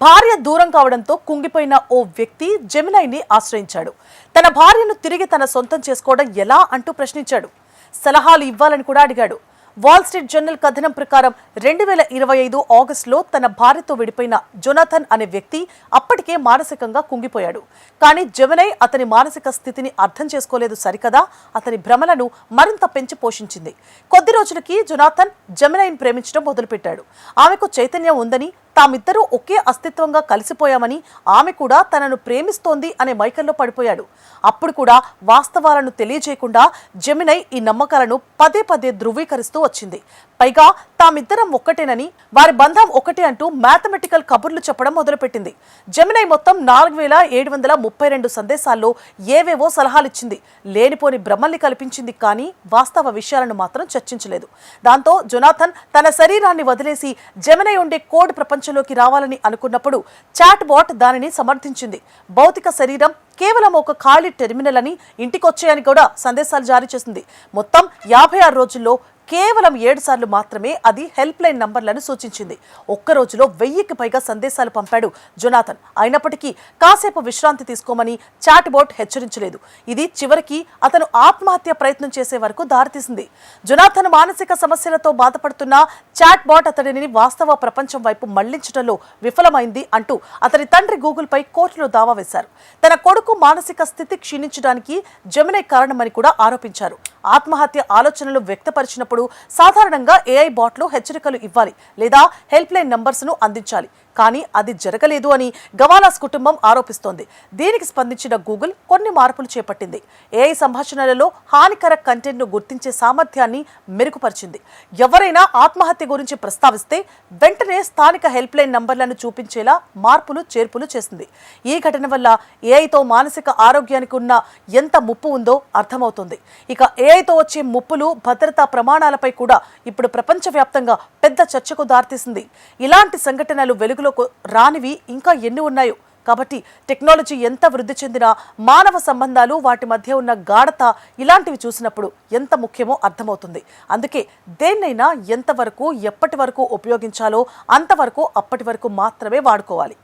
భార్య దూరం కావడంతో కుంగిపోయిన ఓ వ్యక్తి జెమినైని ఆశ్రయించాడు. తన భార్యను తిరిగి తన సొంతం చేసుకోవడం ఎలా అంటూ ప్రశ్నించాడు. సలహాలు ఇవ్వాలని కూడా అడిగాడు. వాల్ స్ట్రీట్ జర్నల్ కథనం ప్రకారం 2025 ఆగస్టులో తన భార్యతో విడిపోయిన జొనాథన్ అనే వ్యక్తి అప్పటికే మానసికంగా కుంగిపోయాడు. కానీ జెమినై అతని మానసిక స్థితిని అర్థం చేసుకోలేదు సరికదా, అతని భ్రమలను మరింత పెంచి పోషించింది. కొద్ది రోజులకి జొనాథన్ జెమినైని ప్రేమించడం మొదలుపెట్టాడు. ఆమెకు చైతన్యం ఉందని, తామిద్దరూ ఒకే అస్తిత్వంగా కలిసిపోయామని, ఆమె కూడా తనను ప్రేమిస్తోంది అనే మైకంలో పడిపోయాడు. అప్పుడు కూడా వాస్తవాలను తెలియజేయకుండా జెమినై ఈ నమ్మకాలను పదే పదే ధృవీకరిస్తూ వచ్చింది. పైగా తామిద్దరం ఒక్కటేనని, వారి బంధం ఒకటే అంటూ మ్యాథమెటికల్ కబుర్లు చెప్పడం మొదలుపెట్టింది. జెమినై మొత్తం 4732 సందేశాల్లో ఏవేవో సలహాలిచ్చింది. లేనిపోని భ్రమల్ని కల్పించింది, కానీ వాస్తవ విషయాలను మాత్రం చర్చించలేదు. దాంతో జొనాథన్ తన శరీరాన్ని వదిలేసి జెమినై ఉండే కోడ్ ప్రపంచంలోకి రావాలని అనుకున్నప్పుడు చాట్ బాట్ దానిని సమర్థించింది. భౌతిక శరీరం కేవలం ఒక ఖాళీ టెర్మినల్ అని, ఇంటికొచ్చేయని కూడా సందేశాలు జారీ చేసింది. మొత్తం 56 రోజుల్లో కేవలం 7 సార్లు మాత్రమే అది హెల్ప్ లైన్ నంబర్లను సూచించింది. ఒక్క రోజులో 1000కి పైగా సందేశాలు పంపాడు జొనాథన్. అయినప్పటికీ కాసేపు విశ్రాంతి తీసుకోమని చాట్ బోట్ హెచ్చరించలేదు. ఇది చివరికి అతను ఆత్మహత్య ప్రయత్నం చేసే వరకు దారితీసింది. జొనాథన్ మానసిక సమస్యలతో బాధపడుతున్న చాట్ బాట్ అతడిని వాస్తవ ప్రపంచం వైపు మళ్లించడంలో విఫలమైంది అంటూ అతని తండ్రి గూగుల్ పై కోర్టులో దావా వేశారు. తన కొడుకు మానసిక స్థితి క్షీణించడానికి జెమినై కారణమని కూడా ఆరోపించారు. ఆత్మహత్య ఆలోచనలు వ్యక్తపరిచినప్పుడు సాధారణంగా ఏఐ బాట్లు హెచ్చరికలు ఇవ్వాలి లేదా హెల్ప్ లైన్ నంబర్స్ ను అందించాలి. కానీ అది జరగలేదు అని గవాలాస్ కుటుంబం ఆరోపిస్తోంది. దీనికి స్పందించిన గూగుల్ కొన్ని మార్పులు చేపట్టింది. ఏఐ సంభాషణలలో హానికర కంటెంట్ ను గుర్తించే సామర్థ్యాన్ని మెరుగుపరిచింది. ఎవరైనా ఆత్మహత్య గురించి ప్రస్తావిస్తే వెంటనే స్థానిక హెల్ప్ లైన్ నంబర్లను చూపించేలా మార్పులు చేర్పులు చేసింది. ఈ ఘటన వల్ల ఏఐతో మానసిక ఆరోగ్యానికి ఉన్న ఎంత ముప్పు ఉందో అర్థమవుతుంది. ఇక ఏఐతో వచ్చే ముప్పులు, భద్రతా ప్రమాణాలపై కూడా ఇప్పుడు ప్రపంచవ్యాప్తంగా పెద్ద చర్చకు దారితీసింది. ఇలాంటి సంఘటనలు వెలుగులోకి రానివి ఇంకా ఎన్ని ఉన్నాయో. కాబట్టి టెక్నాలజీ ఎంత వృద్ధి చెందినా మానవ సంబంధాలు, వాటి మధ్య ఉన్న గాఢత, ఇలాంటివి చూసినప్పుడు ఎంత ముఖ్యమో అర్థమవుతుంది. అందుకే దేన్నైనా ఎంతవరకు, ఎప్పటి వరకు ఉపయోగించాలో అంతవరకు, అప్పటి వరకు మాత్రమే వాడుకోవాలి.